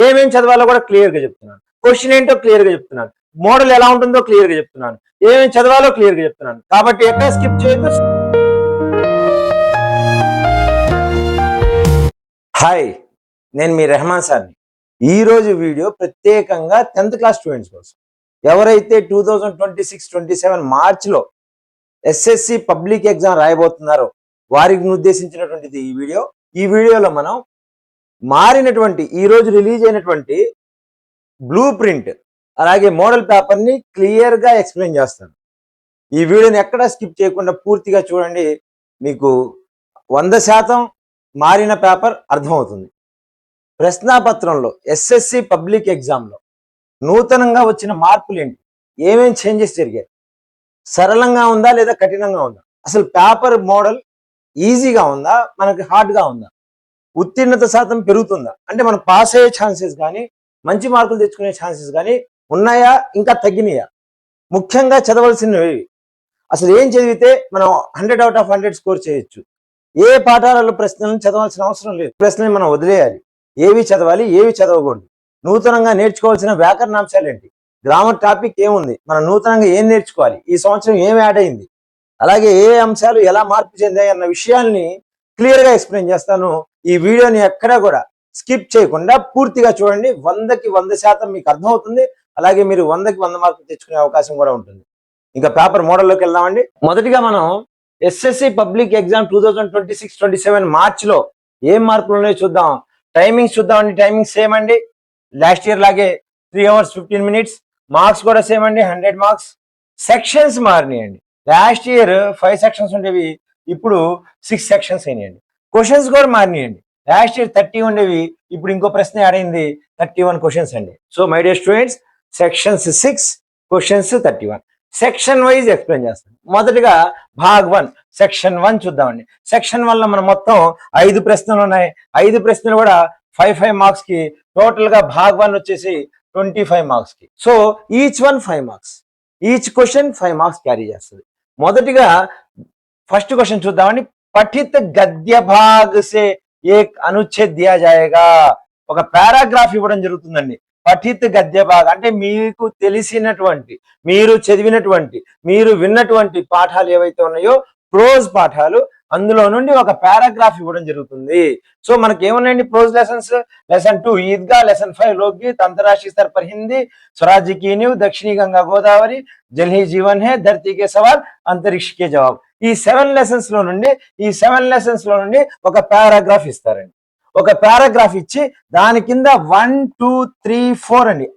ఏమేం చదవాలో కూడా క్లియర్ గా చెప్తున్నాను. క్వశ్చన్ ఏంటో క్లియర్ గా చెప్తున్నాను. మోడల్ ఎలా ఉంటుందో క్లియర్ గా చెప్తున్నాను. ఏమేం చదవాలో క్లియర్ గా చెప్తున్నాను. కాబట్టి ఎక్కడ స్కిప్ చేయొద్దు. హాయ్, నేను మీ రెహమాన్ సార్ని. ఈ రోజు వీడియో ప్రత్యేకంగా 10th క్లాస్ స్టూడెంట్స్ కోసం. ఎవరైతే 2026-27 మార్చిలో ఎస్ఎస్సి పబ్లిక్ ఎగ్జామ్ రాయబోతున్నారో వారికి ఉద్దేశించినటువంటిది ఈ వీడియో. ఈ వీడియోలో మనం మారినటువంటి ఈ రోజు రిలీజ్ అయినటువంటి బ్లూ ప్రింట్ అలాగే మోడల్ పేపర్ని క్లియర్గా ఎక్స్ప్లెయిన్ చేస్తాను. ఈ వీడియోని ఎక్కడా స్కిప్ చేయకుండా పూర్తిగా చూడండి. మీకు 100% మారిన పేపర్ అర్థమవుతుంది. ప్రశ్నాపత్రంలో ఎస్ఎస్సి పబ్లిక్ ఎగ్జామ్లో నూతనంగా వచ్చిన మార్పులు ఏంటి, ఏమేం చేంజెస్ జరిగాయి, సరళంగా ఉందా లేదా కఠినంగా ఉందా, అసలు పేపర్ మోడల్ ఈజీగా ఉందా మనకి హార్డ్గా ఉందా, ఉత్తీర్ణత శాతం పెరుగుతుందా, అంటే మనం పాస్ అయ్యే ఛాన్సెస్ కానీ మంచి మార్కులు తెచ్చుకునే ఛాన్సెస్ కానీ ఉన్నాయా ఇంకా తగ్గినాయా, ముఖ్యంగా చదవలసినవి అసలు ఏం చదివితే మనం 100/100 స్కోర్ చేయొచ్చు, ఏ పాఠాలలో ప్రశ్నలను చదవాల్సిన అవసరం లేదు, ప్రశ్నలు మనం వదిలేయాలి, ఏవి చదవాలి ఏవి చదవకూడదు, నూతనంగా నేర్చుకోవాల్సిన వ్యాకరణాంశాలు ఏంటి, గ్రామర్ టాపిక్ ఏముంది, మనం నూతనంగా ఏం నేర్చుకోవాలి, ఈ సంవత్సరం ఏం యాడ్ అయింది, అలాగే ఏ అంశాలు ఎలా మార్పు చెందాయి అన్న విషయాల్ని క్లియర్గా ఎక్స్ప్లెయిన్ చేస్తాను. ఈ వీడియోని ఎక్కడా కూడా స్కిప్ చేయకుండా పూర్తిగా చూడండి. 100కి 100% మీకు అర్థమవుతుంది. అలాగే మీరు 100కి 100 మార్కులు తెచ్చుకునే అవకాశం కూడా ఉంటుంది. ఇంకా పేపర్ మోడల్లోకి వెళ్దామండి. మొదటిగా మనం ఎస్ఎస్సి పబ్లిక్ ఎగ్జామ్ 2026-27 మార్చిలో ఏం మార్పులు ఉన్నాయో చూద్దాం. టైమింగ్స్ చూద్దామండి. టైమింగ్స్ సేమ్ అండి, లాస్ట్ ఇయర్ లాగే 3 hours 15 minutes. మార్క్స్ కూడా సేమ్ అండి, 100 మార్క్స్. సెక్షన్స్ మారినాయండి. లాస్ట్ ఇయర్ 5 sections ఉండేవి, ఇప్పుడు 6 sections అయినాయండి. క్వశ్చన్స్ కూడా మారినాయండి. లాస్ట్ ఇయర్ 30 ఉండేవి, ఇప్పుడు ఇంకో ప్రశ్న యాడ్ అయింది, 31 క్వశ్చన్స్ అండి. So my dear students, sections 6, questions 31. Section wise explain చేస్తాను. మొదటిగా భాగ్ 1 సెక్షన్ 1 చూద్దామండి. సెక్షన్ 1 లో మనం మొత్తం 5 ప్రశ్నలు ఉన్నాయి. 5 ప్రశ్నలు కూడా 5 మార్క్స్ కి. టోటల్ గా భాగ్ 1 వచ్చేసి 25 మార్క్స్ కి. So each one 5 marks, each question 5 marks carry చేస్తుంది. మొదటిగా ఫస్ట్ క్వశ్చన్ చూద్దామండి. పఠిత గద్య భాగ్ సే ఏక్ అనుచ్ఛేద్ దియా జాయేగా. ఒక పారాగ్రాఫ్ ఇవ్వడం జరుగుతుందండి. పఠిత గద్య భాగ్ అంటే మీకు తెలిసినటువంటి, మీరు చదివినటువంటి, మీరు విన్నటువంటి పాఠాలు ఏవైతే ఉన్నాయో ప్రోజ్ పాఠాలు, అందులో నుండి ఒక పారాగ్రాఫ్ ఇవ్వడం జరుగుతుంది. సో మనకి ఏమున్నాయండి prose lessons? Lesson 2 Idgah, lesson 5 Lokgeet, అంతర్రాష్ట్రీయ స్థర్ పర్ హిందీ, స్వరాజ్య की नींव, दक्षिणी गंगा गोदावरी, जल ही जीवन है, धरती के सवाल, अंतरिक्ष के जवाब. ఈ 7 లెసన్స్ లో నుండి ఒక పారాగ్రాఫ్ ఇస్తారండి. ఒక పారాగ్రాఫ్ ఇచ్చి దాని కింద 1, 2, 3, 4 అండి,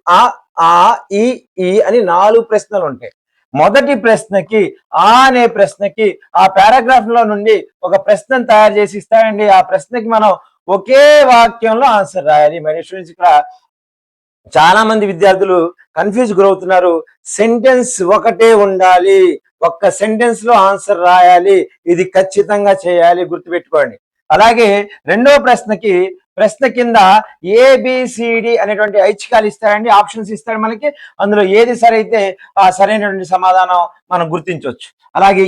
ఆ ఈ అని 4 ప్రశ్నలు ఉంటాయి. మొదటి ప్రశ్నకి ఆ అనే ప్రశ్నకి ఆ పారాగ్రాఫ్ లో నుండి ఒక ప్రశ్నను తయారు చేసి ఇస్తారండి. ఆ ప్రశ్నకి మనం ఒకే వాక్యంలో ఆన్సర్ రాయాలి. మై డియర్ స్టూడెంట్స్, ఇక్కడ చాలా మంది విద్యార్థులు కన్ఫ్యూజ్ గురవుతున్నారు. సెంటెన్స్ ఒకటే ఉండాలి, ఒక్క సెంటెన్స్ లో ఆన్సర్ రాయాలి, ఇది ఖచ్చితంగా చేయాలి, గుర్తుపెట్టుకోండి. అలాగే రెండో ప్రశ్నకి ప్రశ్న కింద ABCD అనేటువంటి ఐచ్ఛికాలు ఇస్తారండి, ఆప్షన్స్ ఇస్తాడు మనకి. అందులో ఏది సరైతే ఆ సరైనటువంటి సమాధానం మనం గుర్తించవచ్చు. అలాగే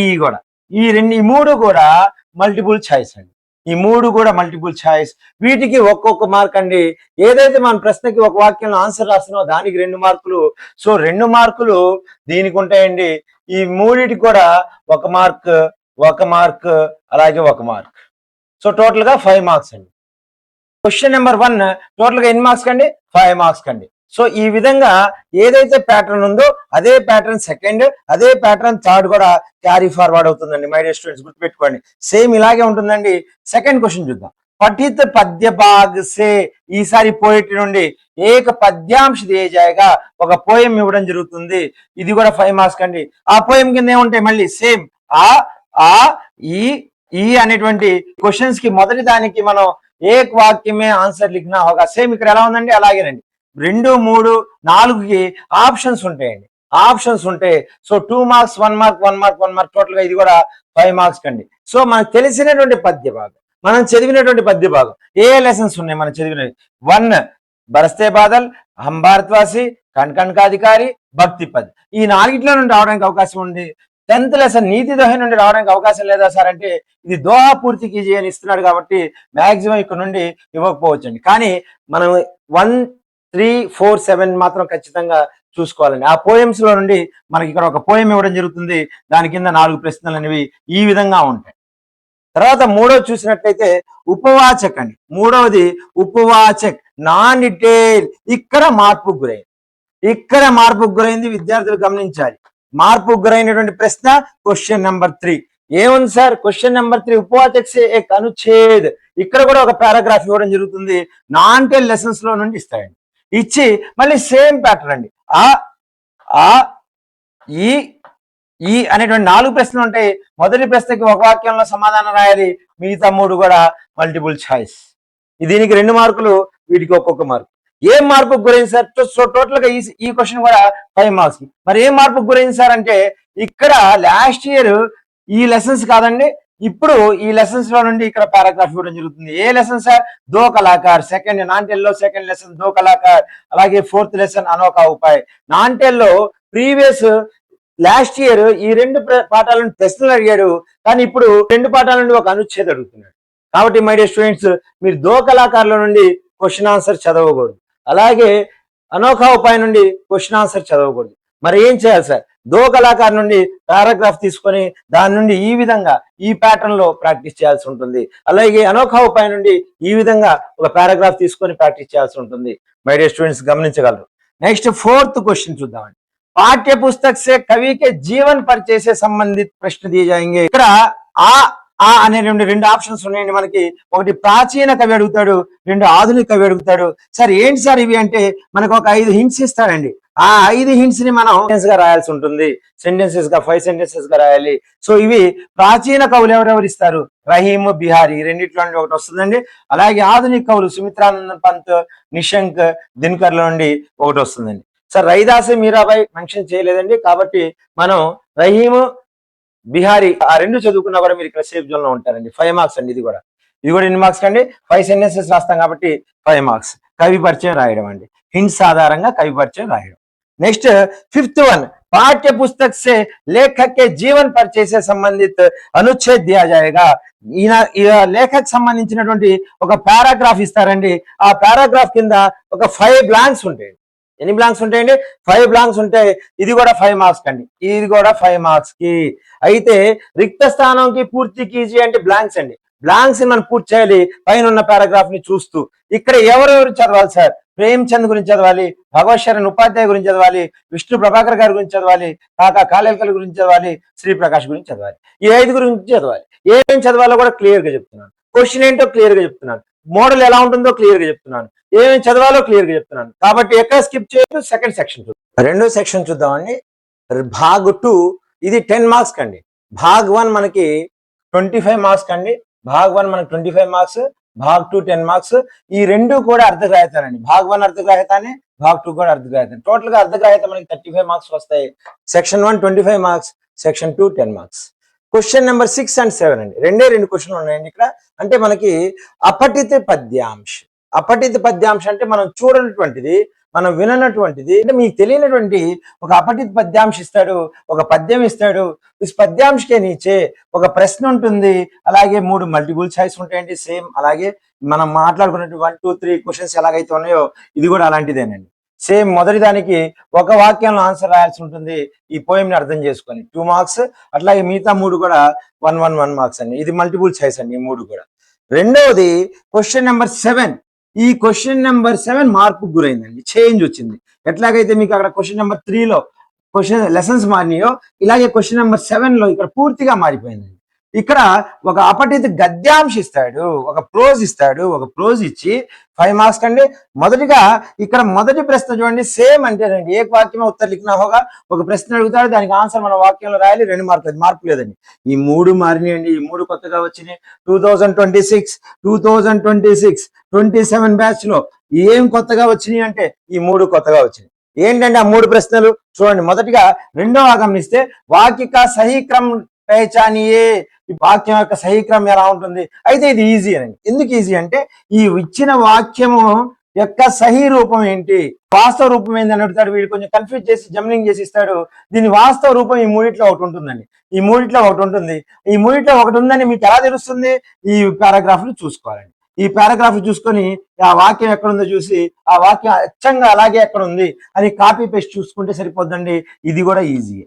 ఈ కూడా ఈ 3 కూడా మల్టిపుల్ ఛాయిస్ అండి. ఈ 3 కూడా మల్టిపుల్ ఛాయిస్. వీటికి ఒక్కొక్క మార్క్ అండి. ఏదైతే మన ప్రశ్నకి ఒక వాక్యంలో ఆన్సర్ రాస్తున్నామో దానికి 2 మార్కులు. సో 2 మార్కులు దీనికి ఉంటాయండి. ఈ 3టికి కూడా 1 మార్క్, 1 మార్క్, అలాగే 1 మార్క్. సో టోటల్ గా 5 మార్క్స్ అండి. క్వశ్చన్ నెంబర్ 1 టోటల్ గా ఎన్ని మార్క్స్ కండి? 5 మార్క్స్ కండి. సో ఈ విధంగా ఏదైతే ప్యాటర్న్ ఉందో అదే ప్యాటర్న్ సెకండ్, అదే ప్యాటర్న్ థర్డ్ కూడా క్యారీ ఫార్వర్డ్ అవుతుందండి. మై డియర్ స్టూడెంట్స్, గుర్తుపెట్టుకోండి, సేమ్ ఇలాగే ఉంటుందండి. సెకండ్ క్వశ్చన్ చూద్దాం. పఠిత పద్య భాగ్ సే, ఈసారి పోయిటరీ నుండి ఏక పద్యాంశ దియా జాయేగా, ఒక పోయం ఇవ్వడం జరుగుతుంది. ఇది కూడా 5 మార్క్స్ కండి. ఆ పోయం కింద ఏముంటాయి? మళ్ళీ సేమ్ ఆ ఈ అనేటువంటి క్వశ్చన్స్ కి మొదటి దానికి మనం ఏక్ వాక్యమే ఆన్సర్ లిఖనా హోగా. సేమ్ ఇక్కడ ఎలా ఉందండి అలాగేనండి. 2, 3, 4కి ఆప్షన్స్ ఉంటాయండి. ఆప్షన్స్ ఉంటాయి. So 2 marks, 1 mark, 1 mark, 1 mark, total గా ఇది కూడా 5 మార్క్స్ కండి. సో మనకు తెలిసినటువంటి పద్య భాగం, మనం చదివినటువంటి పద్య భాగం, ఏ లెసన్స్ ఉన్నాయి మనం చదివినవి? 1 బరస్తే బాదల్, హం భారత్వాసి, కణ్ కణ్ కా అధికారి, భక్తి పద్. ఈ 4ట్లో నుండి రావడానికి అవకాశం ఉంది. 10th లెసన్ నీతి దోహ నుండి రావడానికి అవకాశం లేదా సార్ అంటే ఇది దోహా పూర్తి కీజీ అని ఇస్తున్నాడు కాబట్టి మాక్సిమం ఇక్కడ నుండి ఇవ్వకపోవచ్చండి. కానీ మనం 1, 3, 4, 7 మాత్రం ఖచ్చితంగా చూసుకోవాలండి. ఆ పోయమ్స్ లో నుండి మనకి ఇక్కడ ఒక పోయం ఇవ్వడం జరుగుతుంది. దాని కింద 4 ప్రశ్నలు అనేవి ఈ విధంగా ఉంటాయి. తర్వాత మూడోది చూసినట్లయితే ఉపవాచక్ అండి. మూడవది ఉపవాచక్ నాన్ డీటెయిల్. ఇక్కడ మార్పుకు గురైంది విద్యార్థులు గమనించాలి. మార్పుకు గురైనటువంటి ప్రశ్న క్వశ్చన్ నెంబర్ 3 ఏముంది సార్? క్వశ్చన్ నెంబర్ 3 ఉపవాచక్ సే ఏక్ అనుచ్ఛేద్. ఇక్కడ కూడా ఒక పారాగ్రాఫ్ ఇవ్వడం జరుగుతుంది. నాన్ టెల్ లెసన్స్ లో నుండి ఇస్తాయండి. ఇచ్చి మళ్ళీ సేమ్ ప్యాటర్న్ అండి. ఆ ఈ అనేటువంటి 4 ప్రశ్నలు ఉంటాయి. మొదటి ప్రశ్నకి ఒక వాక్యంలో సమాధానం రాయాలి. మిగతా 3 కూడా మల్టిపుల్ చాయిస్. దీనికి 2 మార్కులు, వీటికి ఒక్కొక్క మార్కు. ఏం మార్పుకు గురైంది సార్? సో టోటల్ గా ఈ క్వశ్చన్ కూడా 5 మార్క్స్. మరి ఏం మార్పుకు గురైంది సార్ అంటే ఇక్కడ లాస్ట్ ఇయర్ ఈ లెసన్స్ కాదండి, ఇప్పుడు ఈ లెసన్స్ లో నుండి ఇక్కడ పారాగ్రాఫ్ ఇవ్వడం జరుగుతుంది. ఏ లెసన్ సార్? దో కళాకార్. సెకండ్ నాన్ టెల్ లో సెకండ్ లెసన్ దో కళాకార్. అలాగే 4th లెసన్ అనోఖా ఉపాయ్. నాన్ టెల్ లో ప్రీవియస్ లాస్ట్ ఇయర్ ఈ 2 పాఠాలను ప్రశ్నలు అడిగాడు, కానీ ఇప్పుడు 2 పాఠాల నుండి ఒక అనుచ్ఛేదం అడుగుతున్నాడు. కాబట్టి మై డియర్ స్టూడెంట్స్, మీరు దో కళాకారుల నుండి క్వశ్చన్ ఆన్సర్ చదవకూడదు. అలాగే అనోఖా ఉపాయ్ నుండి క్వశ్చన్ ఆన్సర్ చదవకూడదు. మరి ఏం చేయాలి సార్? దో కళాకారు నుండి పారాగ్రాఫ్ తీసుకొని దాని నుండి ఈ విధంగా ఈ ప్యాటర్న్ లో ప్రాక్టీస్ చేయాల్సి ఉంటుంది. అలాగే అనోఖా ఉపాయ్ నుండి ఈ విధంగా ఒక పారాగ్రాఫ్ తీసుకొని ప్రాక్టీస్ చేయాల్సి ఉంటుంది. మై డియర్ స్టూడెంట్స్ గమనించగలరు. నెక్స్ట్ 4th క్వశ్చన్ చూద్దామండి. पाठ्य पुस्तक से कवि के जीवन परिचय से संबंधित प्रश्न दिए जाएंगे. ఇక్కడ ఆ అనే 2 ఆప్షన్స్ ఉన్నాయండి మనకి. ఒకటి ప్రాచీన కవి అడుగుతాడు, 2 ఆధునిక కవి అడుగుతాడు. సార్ ఏంటి సార్ ఇవి అంటే మనకు ఒక 5 హింట్స్ ఇస్తాడండి. ఆ 5 హింట్స్ ని మనం సెంటెన్స్ గా రాయాల్సి ఉంటుంది. సెంటెన్సెస్ గా 5 సెంటెన్సెస్ గా రాయాలి. సో ఇవి ప్రాచీన కవులు ఎవరెవరు ఇస్తారు? రహీమ్, బిహారీ, రెండిట్లో నుండి ఒకటి వస్తుందండి. అలాగే ఆధునిక కవులు సుమిత్రానంద పంత్, నిశంక్, దినకర్ లో నుండి ఒకటి వస్తుందండి. సార్ రవిదాస్, మీరాబాయి మెన్షన్ చేయలేదండి, కాబట్టి మనం రహీము, బిహారీ ఆ 2 చదువుకున్నా కూడా మీరు ఇక్కడ సేఫ్ జోన్ లో ఉంటారండి. 5 మార్క్స్ అండి. ఇది కూడా ఎన్ని మార్క్స్ అండి? 5 సెంటెన్సెస్ రాస్తాం కాబట్టి 5 మార్క్స్. కవి పరిచయం రాయడం అండి, హింట్స్ ఆధారంగా కవి పరిచయం రాయడం. నెక్స్ట్ 5th వన్, पाठ्य पुस्तक से लेखक के जीवन परिचय से संबंधित अनुच्छेद दिया जाएगा. ఈ లేఖకు సంబంధించినటువంటి ఒక పారాగ్రాఫ్ ఇస్తారండి. ఆ పారాగ్రాఫ్ కింద ఒక 5 బ్లాంక్స్ ఉంటాయి. ఎన్ని బ్లాంక్స్ ఉంటాయండి? 5 బ్లాంక్స్ ఉంటాయి. ఇది కూడా 5 మార్క్స్ అండి. ఇది కూడా 5 మార్క్స్ కి. అయితే రిక్త స్థానంకి పూర్తి కీజీ అంటే బ్లాంక్స్ అండి. బ్లాంక్స్ ని మనం పూర్తి చేయాలి పైన ఉన్న పారాగ్రాఫ్ ని చూస్తూ. ఇక్కడ ఎవరెవరు చదవాలి సార్? ప్రేమ్చంద్ గురించి చదవాలి, భగవత్ శరణ్ ఉపాధ్యాయ గురించి చదవాలి, విష్ణు ప్రభాకర్ గారి గురించి చదవాలి, కాకా కాలేకర్ గురించి చదవాలి, శ్రీప్రకాష్ గురించి చదవాలి. ఈ 5 గురించి చదవాలి. ఏమేమి చదవాలో కూడా క్లియర్ గా చెప్తున్నాను. క్వశ్చన్ ఏంటో క్లియర్ గా చెప్తున్నాను. మోడల్ ఎలా ఉంటుందో క్లియర్ గా చెప్తున్నాను. ఏమేమి చదవాలో క్లియర్ గా చెప్తున్నాను. కాబట్టి ఎక్కడ స్కిప్ చేయొద్దు. సెకండ్ సెక్షన్ చూద్దాం. 2వ సెక్షన్ చూద్దామండి. భాగ్ 2 ఇది 10 మార్క్స్ కండి. భాగ్ 1 మనకి 25 మార్క్స్ కండి. భాగ్ 1 మనకి 25 మార్క్స్, భాగ్ 2 10 మార్క్స్. ఈ 2 కూడా అర్ధగ్రాహితానండి. భాగ్ 1 అర్ధగ్రాహితానే, భాగ్ 2 కూడా అర్ధగ్రాహితం. టోటల్ గా అర్ధగ్రాహిత మనకి 35 మార్క్స్ వస్తాయి. Section 1 25 marks, section 2 10 marks. Question number 6 and 7 అండి. 2 క్వశ్చన్లు ఉన్నాయండి ఇక్కడ. అంటే మనకి అపఠిత పద్యాంశ. అపఠిత పద్యాంశ అంటే మనం చూడనటువంటిది, మనం విననటువంటిది, అంటే మీకు తెలియనటువంటి ఒక అపఠిత పద్యాంశ ఇస్తాడు, ఒక పద్యం ఇస్తాడు. ఇస్ పద్యాంశకే నీచే ఒక ప్రశ్న ఉంటుంది, అలాగే 3 మల్టిపుల్ చాయిస్ ఉంటాయండి సేమ్. అలాగే మనం మాట్లాడుకున్నట్టు 1 2 3 క్వశ్చన్స్ ఎలాగైతే ఉన్నాయో ఇది కూడా అలాంటిదేనండి. సేమ్ మొదటి దానికి ఒక వాక్యంలో ఆన్సర్ రాయాల్సి ఉంటుంది. ఈ పోయం ని అర్థం చేసుకొని 2 మార్క్స్. అట్లాగే మిగతా 3 కూడా 1 మార్క్స్ అండి. ఇది మల్టిపుల్ చాయిస్ అండి ఈ 3 కూడా. రెండవది క్వశ్చన్ నెంబర్ 7. ఈ క్వశ్చన్ నెంబర్ 7 మార్పుకు గురైందండి. చేంజ్ వచ్చింది. ఎట్లాగైతే మీకు అక్కడ క్వశ్చన్ నెంబర్ 3లో క్వశ్చన్ లెసన్స్ మారినాయో ఇలాగే క్వశ్చన్ నెంబర్ 7లో ఇక్కడ పూర్తిగా మారిపోయిందండి. ఇక్కడ ఒక అపఠిత గద్యాంశ ఇస్తాడు, ఒక ప్రోజ్ ఇస్తాడు. ఒక ప్రోజ్ ఇచ్చి 5 మార్క్స్ కండి. మొదటిగా ఇక్కడ మొదటి ప్రశ్న చూడండి, సేమ్ అంటేనండి. ఏ వాక్యం ఉత్తర లిఖనా హోగా. ఒక ప్రశ్న అడుగుతాడు, దానికి ఆన్సర్ మన వాక్యంలో రాయాలి. 2 మార్కులు. అది మార్పు లేదండి. ఈ 3 మారినాయండి. ఈ 3 కొత్తగా వచ్చినాయి. 2026 27 బ్యాచ్ లో ఏం కొత్తగా వచ్చినాయి అంటే ఈ 3 కొత్తగా వచ్చినాయి. ఏంటంటే ఆ 3 ప్రశ్నలు చూడండి. మొదటిగా 2వ గమనిస్తే వాక్యక సహీ క్రమ పహచానియే. ఈ వాక్యం యొక్క సహీ క్రమం ఎలా ఉంటుంది? అయితే ఇది ఈజీ అనండి. ఎందుకు ఈజీ అంటే ఈ ఇచ్చిన వాక్యము యొక్క సహీ రూపం ఏంటి, వాస్తవ రూపం ఏంటి అని అడుగుతాడు. వీడు కొంచెం కన్ఫ్యూజ్ చేసి జంబ్లింగ్ చేసి ఇస్తాడు. దీని వాస్తవ రూపం ఈ మూడిట్లో ఒకటి ఉంటుందండి. ఈ మూడిట్లో ఒకటి ఉంటుంది. ఈ మూడిట్లో ఒకటి ఉందని మీకు ఎలా తెలుస్తుంది? ఈ పారాగ్రాఫ్లు చూసుకోవాలండి. ఈ పారాగ్రాఫ్ చూసుకొని ఆ వాక్యం ఎక్కడ ఉందో చూసి ఆ వాక్యం అచ్చంగా అలాగే ఎక్కడ ఉంది అని కాపీ పేస్ట్ చూసుకుంటే సరిపోద్దండి. ఇది కూడా ఈజీ,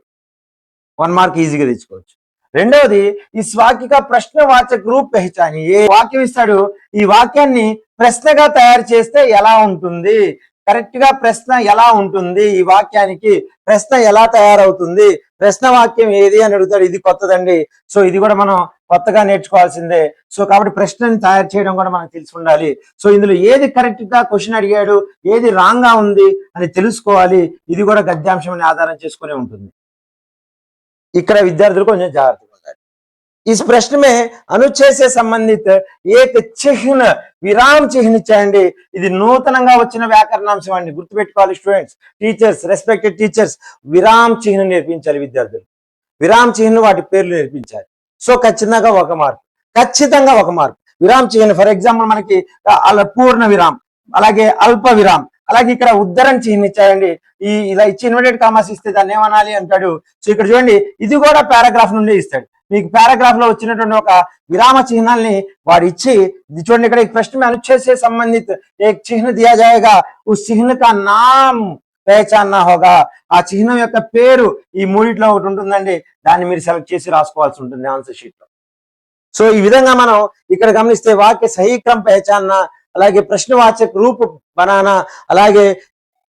1 మార్క్ ఈజీగా తెచ్చుకోవచ్చు. రెండవది, ఈ వాక్య का ప్రశ్నవాచక రూప్ పెహచాని. ఏ వాక్యం ఇస్తాడు, ఈ వాక్యాన్ని ప్రశ్నగా తయారు చేస్తే ఎలా ఉంటుంది, కరెక్ట్ గా ప్రశ్న ఎలా ఉంటుంది, ఈ వాక్యానికి ప్రశ్న ఎలా తయారవుతుంది, ప్రశ్న వాక్యం ఏది అని అడుగుతాడు. ఇది కొత్తదండి. సో ఇది కూడా మనం కొత్తగా నేర్చుకోవాల్సిందే. సో కాబట్టి ప్రశ్నని తయారు చేయడం కూడా మనకు తెలిసి ఉండాలి. సో ఇందులో ఏది కరెక్ట్ గా క్వశ్చన్ అడిగాడు, ఏది రాంగ్ గా ఉంది అని తెలుసుకోవాలి. ఇది కూడా గద్యాంశం ఆధారం చేసుకునే ఉంటుంది. ఇక్కడ విద్యార్థులు కొంచెం జాగ్రత్తగా ఉండాలి. इस प्रश्न में अनुच्छेद से संबंधित एक चिह्न विराम चिह्न ఇచ్చాయండి. ఇది నూతనంగా వచ్చిన వ్యాకరణాంశం అండి, గుర్తుపెట్టుకోవాలి స్టూడెంట్స్, టీచర్స్, రెస్పెక్టెడ్ టీచర్స్. విరామ్ చిహ్న నేర్పించాలి విద్యార్థులు. విరామ్ చిహ్న వాటి పేర్లు నేర్పించాలి. సో ఖచ్చితంగా 1 మార్క్, ఖచ్చితంగా 1 మార్క్. విరామ్ చిహ్న ఫర్ ఎగ్జాంపుల్ మనకి పూర్ణ విరామ్, అలాగే అల్ప విరామ్, అలాగే ఇక్కడ ఉద్ధరణ చిహ్న ఇచ్చారండి. ఇలా ఇచ్చి ఇన్వర్టెడ్ కామాస్ ఇస్తే దాన్ని ఏమనాలి అంటాడు. సో ఇక్కడ చూడండి, ఇది కూడా పారాగ్రాఫ్ నుండి ఇస్తాడు. మీకు పారాగ్రాఫ్ లో వచ్చినటువంటి ఒక విరామ చిహ్నాల్ని వాడు ఇచ్చి, చూడండి ఇక్కడ प्रश्न में अनुच्छेद से संबंधित एक चिन्ह दिया जाएगा, उस चिन्ह का नाम पहचानना होगा. ఆ చిహ్నం యొక్క పేరు ఈ మూడిట్లో ఒకటి ఉంటుందండి. దాన్ని మీరు సెలెక్ట్ చేసి రాసుకోవాల్సి ఉంటుంది ఆన్సర్ షీట్ లో. సో ఈ విధంగా మనం ఇక్కడ గమనిస్తే వాక్య సహీ క్రమ పహచాన్నా, అలాగే ప్రశ్నవాచక రూప్ బనానా,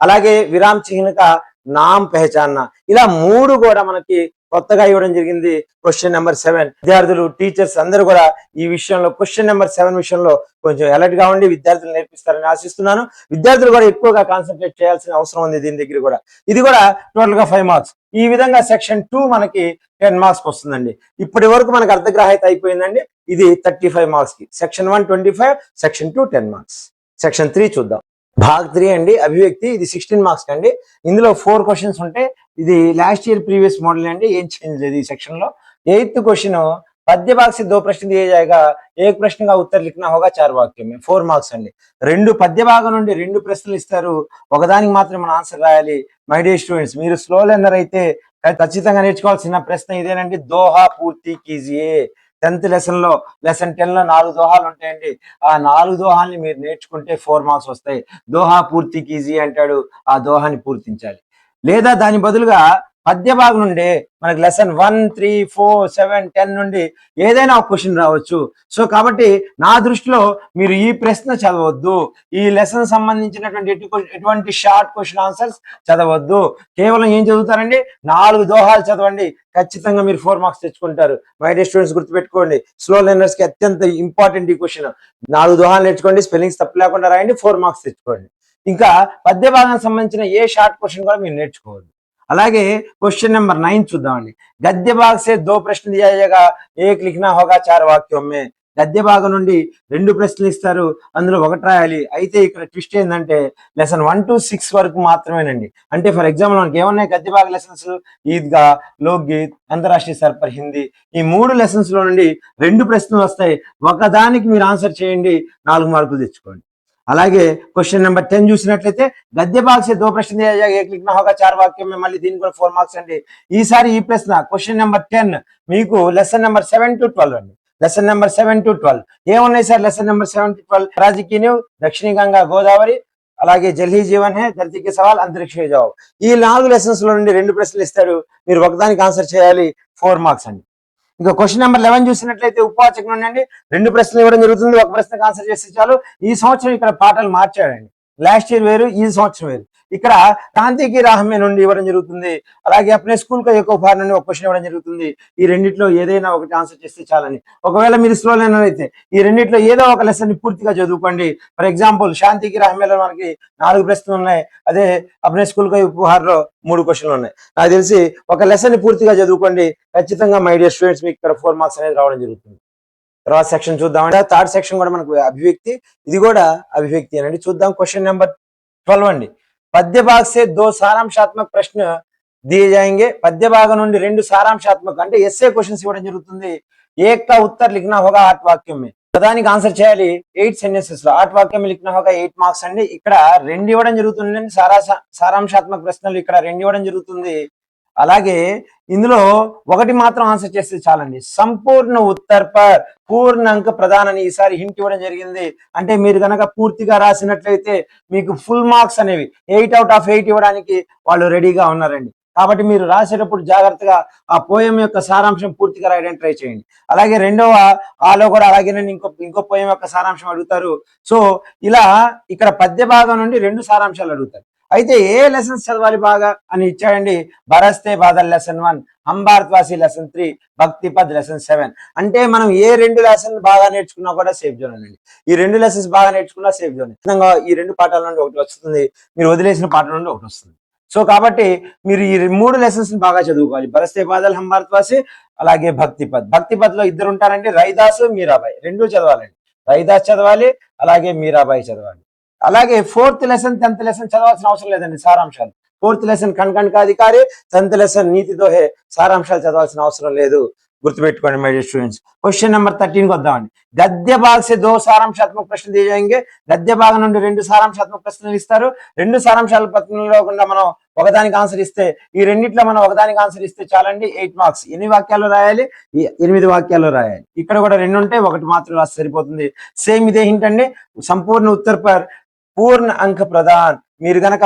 అలాగే విరామ్ చిహ్న కా నామ్ పహచాన్నా, ఇలా 3 కూడా మనకి కొత్తగా ఇవ్వడం జరిగింది. క్వశ్చన్ నెంబర్ 7 విద్యార్థులు, టీచర్స్ అందరూ కూడా ఈ విషయంలో క్వశ్చన్ నెంబర్ 7 విషయంలో కొంచెం అలర్ట్ గా ఉండి విద్యార్థులు నేర్పిస్తారని ఆశిస్తున్నాను. విద్యార్థులు కూడా ఎక్కువగా కాన్సన్ట్రేట్ చేయాల్సిన అవసరం ఉంది దీని దగ్గర కూడా. ఇది కూడా టోటల్ గా 5 మార్క్స్. ఈ విధంగా సెక్షన్ 2 మనకి 10 మార్క్స్ వస్తుందండి. ఇప్పటి వరకు మనకు అర్ధగ్రాహ్యత అయిపోయిందండి. ఇది 35 మార్క్స్ కి. Section 1 25, section 2 10 marks. సెక్షన్ 3 చూద్దాం. భాగ్ 3 అండి, అభివ్యక్తి. ఇది 16 మార్క్స్ అండి. ఇందులో 4 క్వశ్చన్స్ ఉంటాయి. ఇది లాస్ట్ ఇయర్ ప్రీవియస్ మోడల్ అండి, ఏం చేంజ్ లేదు ఈ సెక్షన్ లో. 8th क्वेश्चन, पद्य भाग से 2 प्रश्न दिए जाएगा, एक प्रश्न का उत्तर लिखना होगा 4 वाक्यों में. 4 మార్క్స్ అండి. 2 పద్య భాగం నుండి 2 ప్రశ్నలు ఇస్తారు, ఒకదానికి మాత్రం మనం ఆన్సర్ రాయాలి. మై డియర్ స్టూడెంట్స్, మీరు స్లో లెర్నర్ అయితే ఖచ్చితంగా నేర్చుకోవాల్సిన ప్రశ్న ఇదేనండి. దోహా పూర్తి కీజియే. 10th లెసన్ లో లెసన్ 10 లో 4 దోహాలు ఉంటాయండి. ఆ 4 దోహాల్ని మీరు నేర్చుకుంటే 4 మార్క్స్ వస్తాయి. దోహా పూర్తి కీజియే అంటాడు, ఆ దోహాని పూర్తించాలి. లేదా దాని బదులుగా పద్య భాగం నుండి మనకి లెసన్ 1 3 4 7 10 నుండి ఏదైనా ఒక క్వశ్చన్ రావచ్చు. సో కాబట్టి నా దృష్టిలో మీరు ఈ ప్రశ్న చదవద్దు, ఈ లెసన్ సంబంధించినటువంటి ఎటువంటి షార్ట్ క్వశ్చన్ ఆన్సర్స్ చదవద్దు. కేవలం ఏం చదువుతారండి, 4 దోహాలు చదవండి. ఖచ్చితంగా మీరు 4 మార్క్స్ తెచ్చుకుంటారు. మై డియర్ స్టూడెంట్స్, గుర్తుపెట్టుకోండి, స్లో లెర్నర్స్ కి అత్యంత ఇంపార్టెంట్ ఈ క్వశ్చన్. 4 దోహాలు నేర్చుకోండి, స్పెల్లింగ్స్ తప్పు లేకుండా రాయండి, 4 మార్క్స్ తెచ్చుకోండి. ఇంకా పద్య భాగానికి సంబంధించిన ఏ షార్ట్ క్వశ్చన్ కూడా మీరు నేర్చుకోవద్దు. అలాగే క్వశ్చన్ నెంబర్ 9 చూద్దామండి. గద్య భాగ సే 2 ప్రశ్న దియా జాయేగా, ఏక్ లిఖనా హోగా 4 వాక్యోं में. గద్య భాగం నుండి 2 ప్రశ్నలు ఇస్తారు, అందులో ఒకటి రాయాలి. అయితే ఇక్కడ ట్విస్ట్ ఏంటంటే లెసన్ 1 to 6 వరకు మాత్రమేనండి. అంటే ఫర్ ఎగ్జాంపుల్ మనకి ఏమన్నాయి గద్య భాగ లెసన్స్, ఈద్గా, లోక్ గీత్, అంతరాష్ట్రీయ సర్ పర్ హిందీ. ఈ 3 లెసన్స్ లో నుండి 2 ప్రశ్నలు వస్తాయి. ఒకదానికి మీరు ఆన్సర్ చేయండి, 4 మార్కులు తెచ్చుకోండి. అలాగే క్వశ్చన్ నెంబర్ 10 చూసినట్లయితే గద్య భాగ సే 2 ప్రశ్న దియా జాయేగా, ఏక్ లిఖనా హోగా 4 వాక్యోं में. మళ్ళీ దీనికి కూడా 4 మార్క్స్ అండి. ఈసారి ఈ ప్రశ్న క్వశ్చన్ నెంబర్ 10 మీకు లెసన్ నెంబర్ 7 to 12 అండి. లెసన్ నెంబర్ 7 to 12 ఏమున్నాయి సార్? లెసన్ నెంబర్ 7 to 12 రాజకీయ న్యూ, దక్షిణ గంగా గోదావరి, అలాగే జల్ హీ జీవన్ హై, ధరతీ కే సవాల్, అంతరిక్ష హే జావ్. ఈ 4 లెసన్స్ లో నుండి 2 ప్రశ్నలు ఇస్తాడు, మీరు ఒకదానికి ఆన్సర్ చేయాలి, 4 మార్క్స్ అండి. ఇంకా క్వశ్చన్ నెంబర్ 11 చూసినట్లయితే ఉపవాచకం నుండి 2 ప్రశ్నలు ఇవ్వడం జరుగుతుంది, ఒక ప్రశ్నకు ఆన్సర్ చేస్తే చాలు. ఈ సంవత్సరం ఇక్కడ పాఠాలు మార్చాడండి. లాస్ట్ ఇయర్ వేరు, ఈ సంవత్సరం వేరు. ఇక్కడ క్రాంతికి రాహమే నుండి ఇవ్వడం జరుగుతుంది, అలాగే అప్నే స్కూల్ కా యొక్క ఉపహార్ నుండి ఒక క్వశ్చన్ ఇవ్వడం జరుగుతుంది. ఈ రెండిట్లో ఏదైనా ఒకటి ఆన్సర్ చేస్తే చాలని. ఒకవేళ మీరు స్లో లెర్నర్ అయితే ఈ రెండిట్లో ఏదో ఒక లెసన్ ని పూర్తిగా చదువుకోండి. ఫర్ ఎగ్జాంపుల్ శాంతికి రాహమేలో మనకి 4 ప్రశ్నలు ఉన్నాయి, అదే అప్నే స్కూల్ కా ఉపహార్ లో 3 క్వశ్చన్లు ఉన్నాయి. నాకు తెలిసి ఒక లెసన్ ని పూర్తిగా చదువుకోండి, ఖచ్చితంగా మై డియర్ స్టూడెంట్స్ మీకు ఇక్కడ 4 మార్క్స్ అనేది రావడం జరుగుతుంది. తర్వాత సెక్షన్ చూద్దామంటే 3rd సెక్షన్ కూడా మనకు అభివ్యక్తి, ఇది కూడా అభివ్యక్తి అనండి. చూద్దాం క్వశ్చన్ నెంబర్ 12 అండి. పద్య భాగ సే 2 సారాంశాత్మక ప్రశ్న దిए जाएंगे. పద్య భాగం నుండి 2 సారాంశాత్మక అంటే ఎస్ఏ క్వశ్చన్స్ ఇవ్వడం జరుగుతుంది. ఏక్ కా ఉత్తర్ లిఖనా హోగా 8 వాక్యం में. దానికి ఆన్సర్ చేయాలి 8 సెంటెన్సెస్ లో 8 వాక్యం లిఖనా హోగా 8 మార్క్స్ అండి. ఇక్కడ 2 ఇవ్వడం జరుగుతుంది. సారాంశాత్మక ప్రశ్నలు ఇక్కడ 2 ఇవ్వడం జరుగుతుంది. అలాగే ఇందులో ఒకటి మాత్రం ఆన్సర్ చేస్తే చాలండి. సంపూర్ణ ఉత్తర్ పర్ పూర్ణ అంక ప్రధాన్ అని ఈసారి హింట్ ఇవ్వడం జరిగింది. అంటే మీరు కనుక పూర్తిగా రాసినట్లయితే మీకు ఫుల్ మార్క్స్ అనేవి 8/8 ఇవ్వడానికి వాళ్ళు రెడీగా ఉన్నారండి. కాబట్టి మీరు రాసేటప్పుడు జాగ్రత్తగా ఆ పోయం యొక్క సారాంశం పూర్తిగా రాయడానికి ట్రై చేయండి. అలాగే రెండవ ఆలో కూడా అలాగే ఇంకో పోయం యొక్క సారాంశం అడుగుతారు. సో ఇలా ఇక్కడ పద్య భాగం నుండి 2 సారాంశాలు అడుగుతారు. అయితే ఏ లెసన్స్ చదవాలి బాగా అని ఇచ్చాడండి. బరస్తే బాదల్ లెసన్ 1, హమ్ భారత్వాసి లెసన్ 3, భక్తి పద్ లెసన్ 7. అంటే మనం ఏ 2 లెసన్ బాగా నేర్చుకున్నా కూడా సేఫ్ జోన్ అండి. ఈ 2 లెసన్స్ బాగా నేర్చుకున్నా సేఫ్ జోన్. ఈ 2 పాఠాల నుండి ఒకటి వస్తుంది, మీరు వదిలేసిన పాఠం నుండి ఒకటి వస్తుంది. సో కాబట్టి మీరు ఈ 3 లెసన్స్ బాగా చదువుకోవాలి. బరస్తే బాదల్, హమ్ భారత్వాసి, అలాగే భక్తి పద్ లో 2 ఉంటారండి, రైదాసు మీరాబాయి. 2 చదవాలండి. రైదాస్ చదవాలి, అలాగే మీరాబాయి చదవాలి. అలాగే 4th లెసన్ 10th లెసన్ చదవాల్సిన అవసరం లేదండి. సారాంశాలు 4th లెసన్ కణ్ కా అధికారి, 10th లెసన్ నీతి దోహే. సారాంశాలు చదవాల్సిన అవసరం లేదు. గుర్తుపెట్టుకోండి my dear students. Question number 13 కి వద్దామండి. గద్య భాగ్ సే 2 సారాంశాత్మక ప్రశ్నలు దిए जाएंगे. గద్య భాగం నుండి 2 సారాంశాత్మక ప్రశ్నలు ఇస్తారు. 2 సారాంశాల ప్రశ్నల్లో కూడా మనం ఒకదానికి ఆన్సర్ ఇస్తే, ఈ రెండిట్లో మనం ఒకదానికి ఆన్సర్ ఇస్తే చాలండి 8 మార్క్స్. ఎన్ని వాక్యాలు రాయాలి? 8 వాక్యాలు రాయాలి. ఇక్కడ కూడా 2 ఉంటే ఒకటి మాత్రం రాసి సరిపోతుంది. సేమ్ ఇదే హింట్ అండి. సంపూర్ణ ఉత్తర్ పర్ పూర్ణ అంక ప్రధాన్. మీరు గనక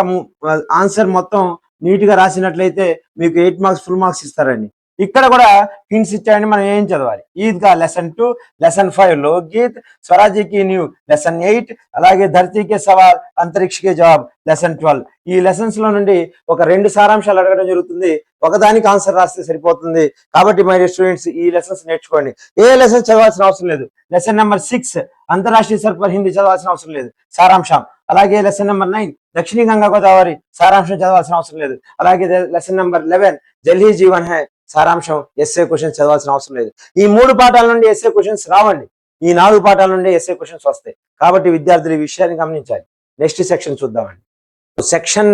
ఆన్సర్ మొత్తం నీట్ గా రాసినట్లయితే మీకు 8 మార్క్స్ ఫుల్ మార్క్స్ ఇస్తారండి. ఇక్కడ కూడా హింట్స్ ఇచ్చాయండి. మనం ఏం చదవాలి? ఈద్గా లెసన్ 2, లెసన్ 5 లోక్గీత్, స్వరాజ్య కి న్యూ లెసన్ 8, అలాగే ధర్తీకే సవాల్, అంతరిక్షకే జవాబ్ లెసన్ 12. ఈ లెసన్స్ లో నుండి ఒక 2 సారాంశాలు అడగడం జరుగుతుంది. ఒకదానికి ఆన్సర్ రాస్తే సరిపోతుంది. కాబట్టి మై డియర్ స్టూడెంట్స్ ఈ లెసన్స్ నేర్చుకోండి. ఏ లెసన్ చదవాల్సిన అవసరం లేదు. లెసన్ నెంబర్ 6 అంతర్రాష్ట్రీయ సర్పర్ హిందీ చదవాల్సిన అవసరం లేదు, సారాంశం. అలాగే లెసన్ నెంబర్ 9 దక్షిణ గంగా గోదావరి, సారాంశం చదవాల్సిన అవసరం లేదు. అలాగే lesson number 11 Jal he Jeevan high, సారాంశం ఎస్ఏ క్వశ్చన్స్ చదవాల్సిన అవసరం లేదు. ఈ 3 పాఠాల నుండి ఎస్ఏ క్వశ్చన్స్ రావండి. ఈ 4 పాఠాల నుండి ఎస్ఏ క్వశ్చన్స్ వస్తాయి. కాబట్టి విద్యార్థులు ఈ విషయాన్ని గమనించాలి. నెక్స్ట్ సెక్షన్ చూద్దామండి. సెక్షన్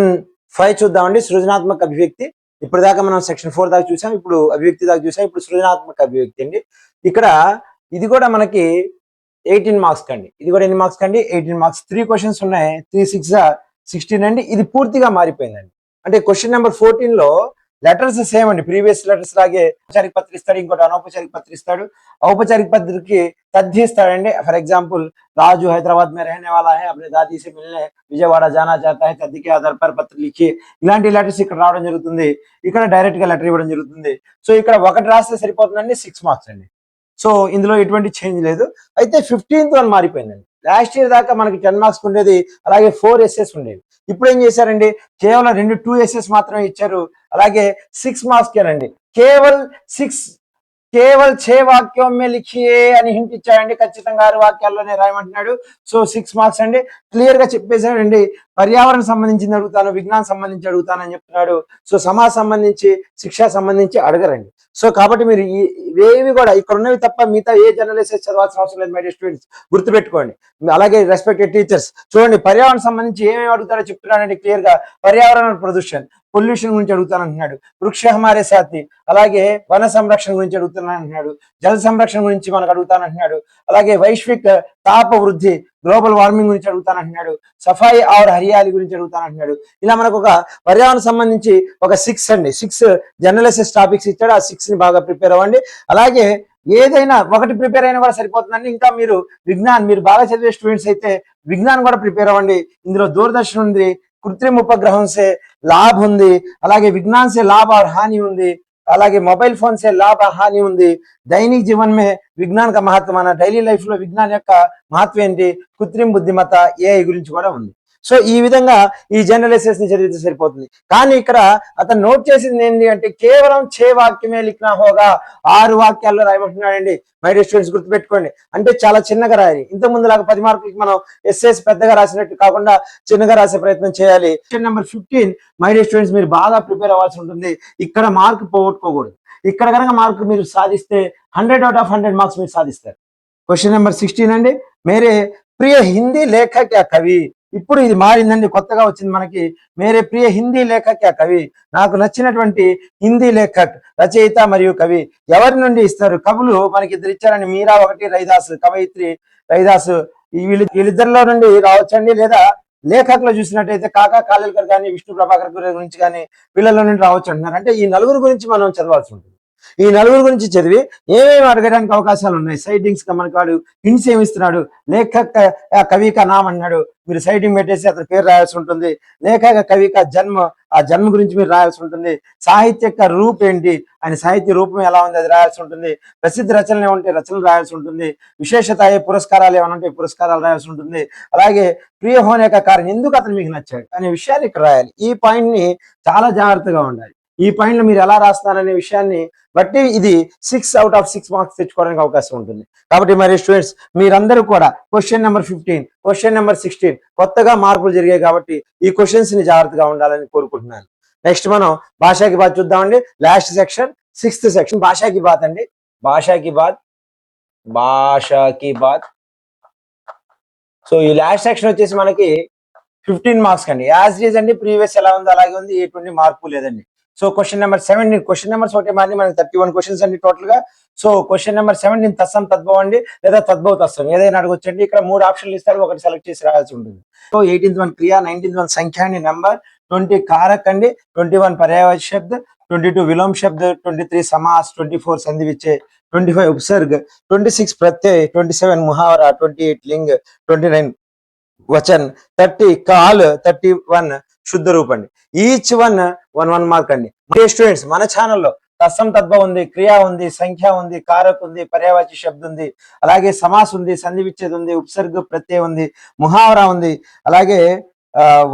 5 చూద్దామండి. సృజనాత్మక అభివ్యక్తి. ఇప్పుడు దాకా మనం సెక్షన్ 4 దాకా చూసాం. ఇప్పుడు అభివ్యక్తి దాకా చూసాం. ఇప్పుడు సృజనాత్మక అభివ్యక్తి అండి. ఇక్కడ ఇది కూడా మనకి 18 మార్క్స్ కండి. ఇది కూడా ఎన్ని మార్క్స్ కండి? 18 మార్క్స్. 3 క్వశ్చన్స్ ఉన్నాయి. 3 6 16 అండి. ఇది పూర్తిగా మారిపోయిందండి. అంటే క్వశ్చన్ నెంబర్ 14 లో లెటర్స్ సేమ్ అండి. ప్రీవియస్ లెటర్స్ లాగే ఔపచారిక పత్ర ఇస్తాడు, ఇంకోటి అనౌపచారిక పత్ర ఇస్తాడు. ఔపచారిక పత్రకి తద్ది ఇస్తాడండి. ఫర్ ఎగ్జాంపుల్ రాజు హైదరాబాద్ మే रहने वाला है, अपने दादी से मिलने విజయవాడ జానా చాతా है, తద్ది కే ఆధార్ పర్ పత్ర లిఖి. ఇలాంటి లెటర్స్ ఇక్కడ రావడం జరుగుతుంది. ఇక్కడ డైరెక్ట్ గా లెటర్ ఇవ్వడం జరుగుతుంది. సో ఇక్కడ ఒకటి రాస్తే సరిపోతుందండి. 6 మార్క్స్ అండి. సో ఇందులో ఎటువంటి చేంజ్ లేదు. అయితే 15th వన్ మారిపోయిందండి. లాస్ట్ ఇయర్ దాకా మనకి 10 మార్క్స్ ఉండేది, అలాగే 4 ఎస్ఎస్ ఉండేవి. ఇప్పుడు ఏం చేశారండి? కేవలం 2 ఎస్ఎస్ మాత్రమే ఇచ్చారు. అలాగే 6 మార్క్స్ కేనండి. కేవల్ 6 వాక్యం మే లిఖియే అని హింట్ ఇచ్చాడండి. ఖచ్చితంగా 6 వాక్యాల్లోనే రాయమంటున్నాడు. సో 6 మార్క్స్ అండి. క్లియర్ గా చెప్పేశాడండి. పర్యావరణ సంబంధించింది అడుగుతాను, విజ్ఞానం సంబంధించి అడుగుతాను అని చెప్తున్నాడు. సో సమాజ సంబంధించి, శిక్షా సంబంధించి అడగరండి. సో కాబట్టి మీరు ఇవేవి కూడా ఇక్కడ ఉన్నవి తప్ప మిగతా ఏ జనరల్ ఎస్ఎస్ చదవాల్సిన అవసరం లేదు మై డియర్ స్టూడెంట్స్. గుర్తుపెట్టుకోండి. అలాగే రెస్పెక్టెడ్ టీచర్స్ చూడండి, పర్యావరణ సంబంధించి ఏమేమి అడుగుతారో చెప్తున్నాడండి క్లియర్ గా. పర్యావరణ ప్రదూషణ, పొల్యూషన్ గురించి అడుగుతానంటున్నాడు. వృక్ష హమారే సాథి, అలాగే వన సంరక్షణ గురించి అడుగుతానంటున్నాడు. జల సంరక్షణ గురించి మనకు అడుగుతానంటున్నాడు. అలాగే వైశ్విక తాప వృద్ధి, గ్లోబల్ వార్మింగ్ గురించి అడుగుతానంటున్నాడు. సఫాయి ఆర్ హరియాలి గురించి అడుగుతానంటున్నాడు. ఇలా మనకు ఒక పర్యావరణ సంబంధించి ఒక 6 అండి, 6 జనరల్ ఎస్ఎస్ టాపిక్స్ ఇచ్చాడు. ఆ 6 ని బాగా ప్రిపేర్ అవ్వండి. అలాగే ఏదైనా ఒకటి ప్రిపేర్ అయినా కూడా సరిపోతుందండి. ఇంకా మీరు మీరు బాగా చదివే స్టూడెంట్స్ అయితే విజ్ఞాన్ కూడా ప్రిపేర్ అవ్వండి. ఇందులో దూరదర్శన్ ఉంది, కృత్రిమ ఉపగ్రహం సే లాభ ఉంది, అలాగే విజ్ఞాన్ సే లాభ और హాని ఉంది, అలాగే మొబైల్ ఫోన్ సే లాభ హాని ఉంది. దైనిక్ జీవన్ మే విజ్ఞాన్ కా మహత్వం, మన డైలీ లైఫ్ లో విజ్ఞాన్ యొక్క మహత్వం ఏంటి? కృత్రిమ బుద్ధిమత్త, ఏఐ గురించి కూడా ఉంది. సో ఈ విధంగా ఈ జనరల్ ఎస్ఎస్ ని చదివితే సరిపోతుంది. కానీ ఇక్కడ అతను నోట్ చేసింది ఏంటి అంటే కేవలం 6 వాక్యమే లిఖనా హోగా, 6 వాక్యాల్లో రాయమంటున్నాడండి. మై డియర్ స్టూడెంట్స్ గుర్తుపెట్టుకోండి. అంటే చాలా చిన్నగా రాయాలి. ఇంత ముందులాగా 10 మార్కులకి మనం ఎస్ఎస్ పెద్దగా రాసినట్టు కాకుండా చిన్నగా రాసే ప్రయత్నం చేయాలి. Question number 15 my dear students మీరు బాగా ప్రిపేర్ అవ్వాల్సి ఉంటుంది. ఇక్కడ మార్క్ పోగొట్టుకోకూడదు. ఇక్కడ కనుక మార్క్ మీరు సాధిస్తే 100/100 మార్క్స్ మీరు సాధిస్తారు. క్వశ్చన్ నెంబర్ 16 అండి. మేరే ప్రియ హిందీ లేఖక్ యా కవి, ఇప్పుడు ఇది మారిందండి, కొత్తగా వచ్చింది మనకి. మేరే ప్రియ హిందీ లేఖక్ యా కవి, నాకు నచ్చినటువంటి హిందీ లేఖక్, రచయిత మరియు కవి. ఎవరి నుండి ఇస్తారు? కవులు మనకి ఇద్దరు ఇచ్చారండి, మీరా ఒకటి, రైదాస్ కవయిత్రి రైదాస్. వీళ్ళిద్దరిలో నుండి రావచ్చండి, లేదా లేఖకులు చూసినట్టయితే కాకా కాలేల్కర్ కానీ, విష్ణు ప్రభాకర్ గురించి కానీ వీళ్ళలో నుండి రావచ్చు అంటున్నారు. అంటే ఈ నలుగురు గురించి మనం చదవాల్సి ఉంటుంది. ఈ నలుగురు గురించి చదివి ఏమేమి అడగడానికి అవకాశాలు ఉన్నాయి. సైటింగ్స్ మనకి వాడు హింట్స్ ఏమిస్తున్నాడు, లేఖక కవి కా నామ్ అన్నాడు, మీరు సైటింగ్ పెట్టేసి అతని పేరు రాయాల్సి ఉంటుంది. లేఖక కవి కా జన్మ, ఆ జన్మ గురించి మీరు రాయాల్సి ఉంటుంది. సాహిత్య రూప్ ఏంటి, ఆయన సాహిత్య రూపం ఎలా ఉంది అది రాయాల్సి ఉంటుంది. ప్రసిద్ధ రచనలు ఏమంటే రచనలు రాయాల్సి ఉంటుంది. విశేషత పురస్కారాలు ఏమనంటే పురస్కారాలు రాయాల్సి ఉంటుంది. అలాగే ప్రియ హోనే కా కారణం, ఎందుకు అతను మీకు నచ్చాడు అనే విషయాన్ని ఇక్కడ రాయాలి. ఈ పాయింట్ ని చాలా జాగ్రత్తగా ఉండాలి. ఈ పాయింట్లు మీరు ఎలా రాస్తారనే విషయాన్ని బట్టి ఇది 6 out of 6 మార్క్స్ తెచ్చుకోవడానికి అవకాశం ఉంటుంది. కాబట్టి మరి స్టూడెంట్స్ మీరందరూ కూడా క్వశ్చన్ నెంబర్ 15, క్వశ్చన్ నెంబర్ 16 కొత్తగా మార్పులు జరిగాయి కాబట్టి ఈ క్వశ్చన్స్ ని జాగ్రత్తగా ఉండాలని కోరుకుంటున్నాను. నెక్స్ట్ మనం భాషాకి బాత్ చూద్దామండి. లాస్ట్ సెక్షన్ 6th సెక్షన్ భాషాకి బాత్ అండి. భాషాకి బాత్. సో ఈ లాస్ట్ సెక్షన్ వచ్చేసి మనకి 15 మార్క్స్ అండి. యాజ్ ఇట్ ఈజ్ అండి, ప్రీవియస్ ఎలా ఉందో అలాగే ఉంది, ఎటువంటి మార్పు లేదండి. So question number 17, question numbers ఒకటి మారి మనకి 31 క్వశ్చన్స్ అండి టోటల్ గా. సో క్వశ్చన్ నెంబర్ 17 తత్సం తద్భవం అండి, లేదా తద్భవ తత్సం ఏదైనా అడగొచ్చండి. ఇక్కడ 3 ఆప్షన్లు ఇస్తారు, ఒకటి సెలెక్ట్ చేసి రాయాల్సి ఉంటుంది. సో 18th వన్ క్రియ, 19th వన్ సంఖ్య అండి నెంబర్, 20 कारक అండి, 21 पर्यायवाची शब्द, 22 विलोम शब्द, 23 समास, 24 संधि विच्छेद, 25 उपसर्ग, 26 प्रत्यय, 27 मुहावरा, 28 लिंग, 29 वचन, 30 काल, 31 శుద్ధ రూపం అండి. ఈచ్ వన్ 1 మార్క్ అండి. స్టూడెంట్స్ మన ఛానల్లో తత్సం తద్భవం ఉంది, క్రియ ఉంది, సంఖ్య ఉంది, కారక్ ఉంది, పర్యాయవాచి శబ్దం ఉంది, అలాగే సమాస్ ఉంది, సంధి విచ్ఛేదం ఉంది, ఉపసర్గ ప్రత్యయం ఉంది, ముహావరా ఉంది, అలాగే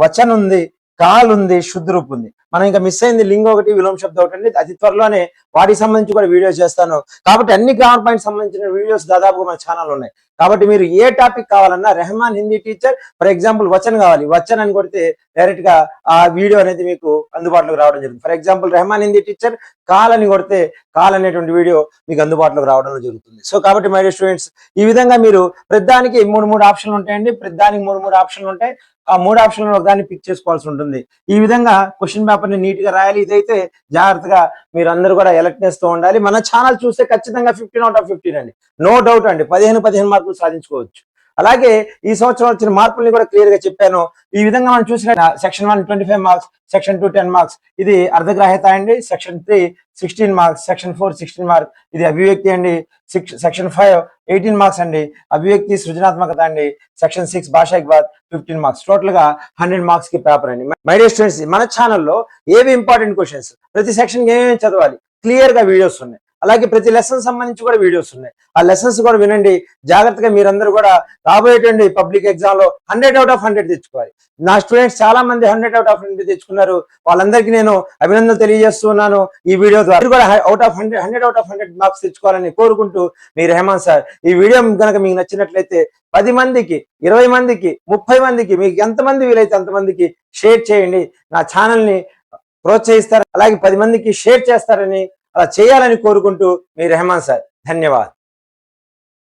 వచన్ ఉంది, కాల్ ఉంది, శుద్ధ రూపం ఉంది. మనం ఇంకా మిస్ అయింది లింగ్ ఒకటి, విలోమ శబ్దం ఒకటి అండి. అతి త్వరలోనే వాటికి సంబంధించి కూడా వీడియోస్ చేస్తాను. కాబట్టి అన్ని గ్రామర్ పాయింట్ సంబంధించిన వీడియోస్ దాదాపుగా మన ఛానల్ ఉన్నాయి. కాబట్టి మీరు ఏ టాపిక్ కావాలన్నా, Rehman Hindi teacher for example వచన్ కావాలి, వచన్ అని కొడితే డైరెక్ట్ గా ఆ వీడియో అనేది మీకు అందుబాటులోకి రావడం జరుగుతుంది. For example Rehman Hindi teacher call అని కొడితే కాల్ అనేటువంటి వీడియో మీకు అందుబాటులోకి రావడం జరుగుతుంది. సో కాబట్టి మై డియర్ స్టూడెంట్స్, ఈ విధంగా మీరు ప్రతిదానికి 3 ఆప్షన్లు ఉంటాయండి. ప్రతిదానికి 3 ఆప్షన్లు ఉంటాయి. ఆ 3 ఆప్షన్లు ఒకదాన్ని పిక్ చేసుకోవాల్సి ఉంటుంది. ఈ విధంగా క్వశ్చన్ పేపర్ ని నీట్ గా రాయాలి. ఇదైతే జాగ్రత్తగా మీరు అందరూ కూడా ఎలర్ట్నెస్ తో ఉండాలి. మన ఛానల్ చూస్తే ఖచ్చితంగా 15 out of 15 అండి, నో డౌట్ అండి, 15 మార్కులు సాధించుకోవచ్చు. అలాగే ఈ సంవత్సరం వచ్చిన మార్పుల్ని కూడా క్లియర్ గా చెప్పాను. ఈ విధంగా మనం చూసిన సెక్షన్ 1 25 మార్క్స్, సెక్షన్ 2 10 మార్క్స్, ఇది అర్ధగ్రాహ్యత అండి. సెక్షన్ 3 16 మార్క్స్, సెక్షన్ 4 16 మార్క్స్, ఇది అభివ్యక్తి అండి. సెక్షన్ 5 18 మార్క్స్ అండి, అభివ్యక్తి సృజనాత్మకత అండి. సెక్షన్ 6 భాషాకి బాత్ 15 మార్క్స్, టోటల్ గా 100 మార్క్స్ కి పేపర్ అండి. మై డియర్ స్టూడెంట్స్, మన ఛానల్లో ఏవి ఇంపార్టెంట్ క్వశ్చన్స్, ప్రతి సెక్షన్ ఏమేమి చదవాలి క్లియర్ గా వీడియోస్ ఉన్నాయి. అలాగే ప్రతి లెసన్ సంబంధించి కూడా వీడియోస్ ఉన్నాయి. ఆ లెసన్స్ కూడా వినండి జాగ్రత్తగా. మీరందరూ కూడా రాబోయేటువంటి పబ్లిక్ ఎగ్జామ్ లో 100 out of 100 తెచ్చుకోవాలి. నా స్టూడెంట్స్ చాలా మంది 100 out of 100 తెచ్చుకున్నారు. వాళ్ళందరికీ నేను అభినందనలు తెలియజేస్తున్నాను ఈ వీడియో ద్వారా. కూడా 100 out of 100 మార్క్స్ తెచ్చుకోవాలని కోరుకుంటూ మీ రెహమాన్ సార్. ఈ వీడియో కనుక మీకు నచ్చినట్లయితే 10 మందికి, 20 మందికి, 30 మందికి, మీకు ఎంతమంది వీలైతే అంతమందికి షేర్ చేయండి. నా ఛానల్ ని ప్రోత్సహిస్తారు, అలాగే 10 మందికి షేర్ చేస్తారని, అలా చేయాలని కోరుకుంటూ మీ రెహమాన్ సార్. ధన్యవాదాలు.